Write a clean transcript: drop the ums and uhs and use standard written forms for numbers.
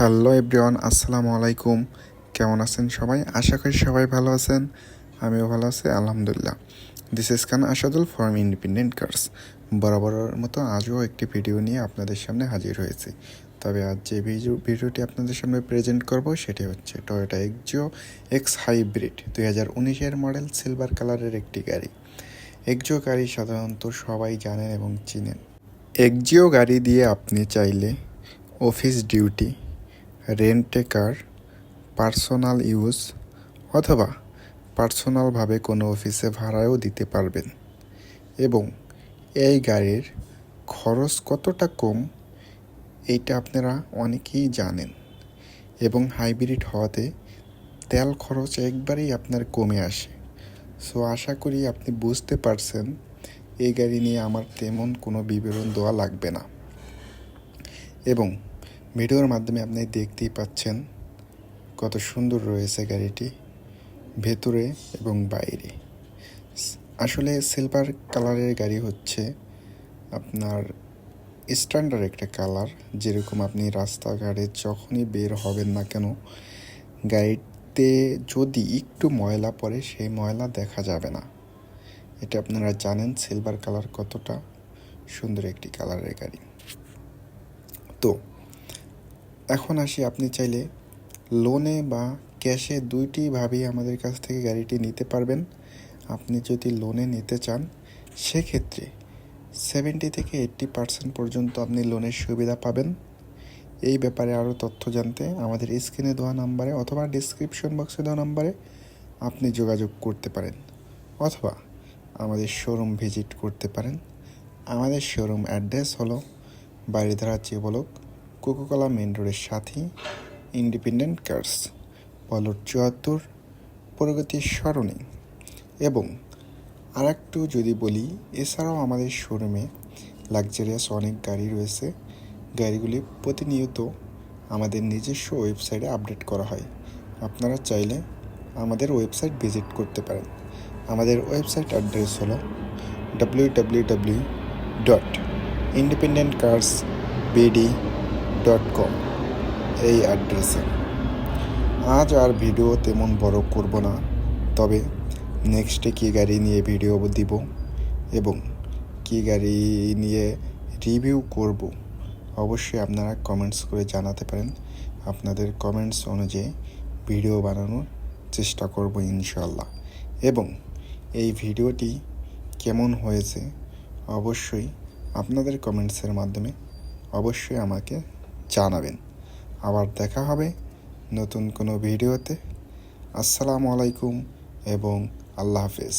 Hello everyone, আসসালামু আলাইকুম। কেমন আছেন সবাই? আশা করি সবাই ভালো আছেন। আমিও ভালো আছি, আলহামদুলিল্লাহ। This is Khan Asadul from Independent Cars. বরাবরের মতো আজও একটি ভিডিও নিয়ে আপনাদের সামনে হাজির হয়েছি। তবে আজ যে ভিডিওটি আপনাদের সামনে প্রেজেন্ট করব সেটি হচ্ছে টয়োটা এক্সিও এক্স হাইব্রিড 2019-এর মডেল সিলভার কালারের একটি গাড়ি। এক্সিও গাড়ি সাধারণত সবাই জানেন এবং চিনেন। এক্সিও গাড়ি দিয়ে আপনি চাইলে অফিস ডিউটি, রেন্টে কার, পার্সোনাল ইউজ অথবা পার্সোনালভাবে কোনো অফিসে ভাড়াও দিতে পারবেন। এবং এই গাড়ির খরচ কতটা কম এইটা আপনারা অনেকেই জানেন। এবং হাইব্রিড হওয়াতে তেল খরচ একবারেই আপনার কমে আসে। সো আশা করি আপনি বুঝতে পারছেন এই গাড়ি নিয়ে আমার তেমন কোনো বিবরণ দেওয়া লাগবে না। এবং ভিডিওর মাধ্যমে আপনি দেখতেই পাচ্ছেন কত সুন্দর রয়েছে গাড়িটি ভেতরে এবং বাইরে। আসলে সিলভার কালারের গাড়ি হচ্ছে আপনার স্ট্যান্ডার্ড একটা কালার। যেরকম আপনি রাস্তাঘাটে যখনই বের হবেন না কেন, গাড়িতে যদি একটু ময়লা পড়ে সেই ময়লা দেখা যাবে না। এটা আপনারা জানেন সিলভার কালার কতটা সুন্দর একটি কালারের গাড়ি। তো এখন আসি, আপনি চাইলে লোনে বা ক্যাশে দুইটিভাবেই আমাদের কাছ থেকে গাড়িটি নিতে পারবেন। আপনি যদি লোনে নিতে চান সেক্ষেত্রে 70 থেকে 80% পর্যন্ত আপনি লোনের সুবিধা পাবেন। এই ব্যাপারে আরও তথ্য জানতে আমাদের স্ক্রিনে দেওয়া নাম্বারে অথবা ডিসক্রিপশন বক্সে দেওয়া নাম্বারে আপনি যোগাযোগ করতে পারেন অথবা আমাদের শোরুম ভিজিট করতে পারেন। আমাদের শোরুম অ্যাড্রেস হলো বাড়িধারা চেবলক, কোকোকলা মেন রোডের সাথে, ইন্ডিপেন্ডেন্ট কার্স, পলট 74, প্রগতি সরণি। এবং আর একটু যদি বলি, এছাড়াও আমাদের শোরুমে লাক্সারিয়াস অনেক গাড়ি রয়েছে। গাড়িগুলি প্রতিনিয়ত আমাদের নিজস্ব ওয়েবসাইটে আপডেট করা হয়। আপনারা চাইলে আমাদের ওয়েবসাইট ভিজিট করতে পারেন। আমাদের ওয়েবসাইট অ্যাড্রেস হলো www.independentcarsbd.com। এই অ্যাড্রেসে আজ আর ভিডিও তেমন বড় করব না, তবে নেক্সটে কী গাড়ি নিয়ে ভিডিও দিব এবং কী গাড়ি নিয়ে রিভিউ করব অবশ্যই আপনারা কমেন্টস করে জানাতে পারেন। আপনাদের কমেন্টস অনুযায়ী ভিডিও বানানোর চেষ্টা করব ইনশাল্লাহ। এবং এই ভিডিওটি কেমন হয়েছে অবশ্যই আপনাদের কমেন্টসের মাধ্যমে অবশ্যই আমাকে জানাবেন। আবার দেখা হবে নতুন কোনো ভিডিওতে। আসসালামু আলাইকুম এবং আল্লাহ হাফেজ।